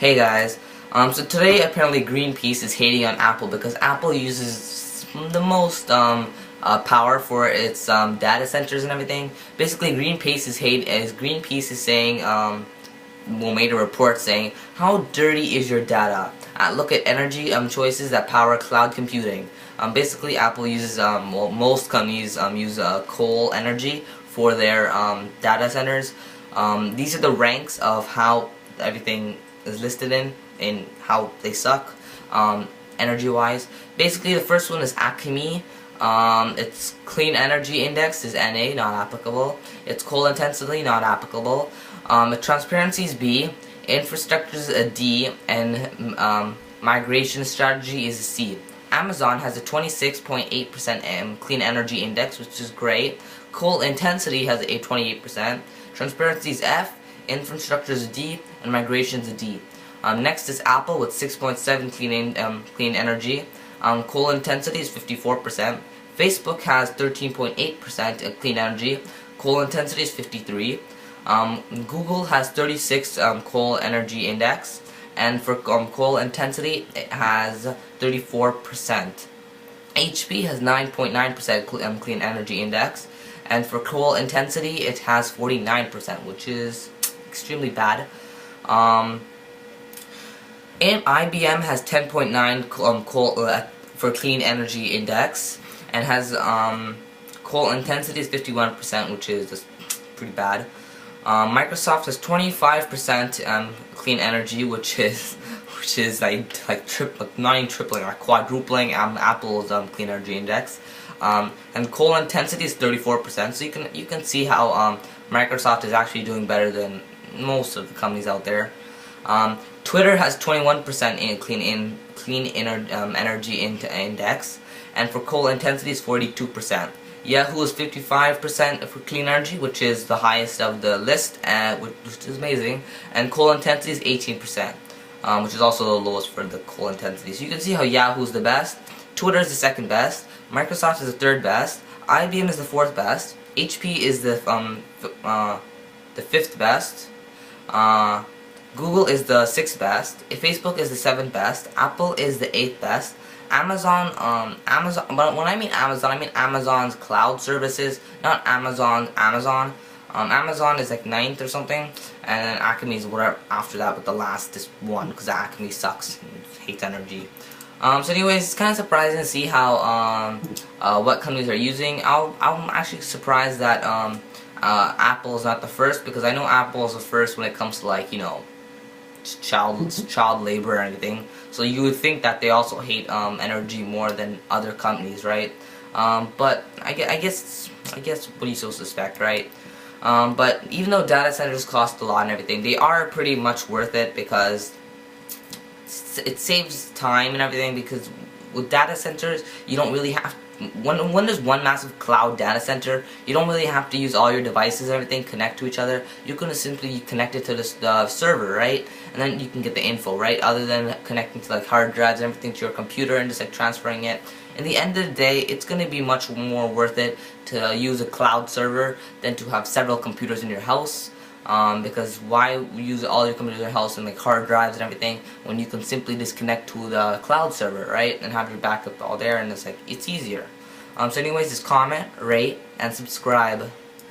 Hey guys, so today apparently Greenpeace is hating on Apple because Apple uses the most power for its data centers and everything. Basically, Greenpeace is saying made a report saying how dirty is your data. Look at energy choices that power cloud computing. Basically, Apple uses well, most companies use coal energy for their data centers. These are the ranks of how everything is listed in how they suck energy wise. Basically, the first one is Acme. Its clean energy index is NA, not applicable. Its coal intensity, not applicable. Transparency is B. Infrastructure is a D, and migration strategy is a C. Amazon has a 26.8% clean energy index, which is great. Coal intensity has a 28%. Transparency is F. Infrastructure is a D, and migration is a D. Next is Apple with 6.7 clean energy. Coal intensity is 54%. Facebook has 13.8% clean energy. Coal intensity is 53. Google has 36 coal energy index, and for coal intensity it has 34%. HP has 9.9% clean energy index, and for coal intensity it has 49%, which is extremely bad. And IBM has 10.9 coal for clean energy index, and has coal intensity is 51%, which is just pretty bad. Microsoft has 25% clean energy, which is not even tripling, like quadrupling Apple's clean energy index. And coal intensity is 34%. So you can see how Microsoft is actually doing better than most of the companies out there. Twitter has 21% in clean energy index, and for coal intensity is 42%. Yahoo is 55% for clean energy, which is the highest of the list, which is amazing. And coal intensity is 18%, which is also the lowest for the coal intensity. So you can see how Yahoo is the best, Twitter is the second best, Microsoft is the third best, IBM is the fourth best, HP is the fifth best. Google is the 6th best, Facebook is the 7th best, Apple is the 8th best, Amazon, but when I mean Amazon's cloud services, not Amazon. Amazon is like 9th or something, and then Acme is whatever after that, but the last is one, because Acme sucks, hates energy. So anyways, it's kind of surprising to see how, what companies are using. I'm actually surprised that, Apple is not the first, because I know Apple is the first when it comes to, like, you know, child labor and everything. So you would think that they also hate energy more than other companies, right? But I guess what do you so suspect, right? But even though data centers cost a lot and everything, they are pretty much worth it, because it saves time and everything. Because with data centers, you don't really have when there's one massive cloud data center, you don't really have to use all your devices and everything connect to each other. You can simply connect it to the server, right? And then you can get the info, right? Other than connecting to like hard drives and everything to your computer and just like transferring it. In the end of the day, it's going to be much more worth it to use a cloud server than to have several computers in your house. Because why use all your computers in your house and like hard drives and everything when you can simply disconnect to the cloud server, right? And have your backup all there, and it's easier. So anyways, just comment, rate, and subscribe.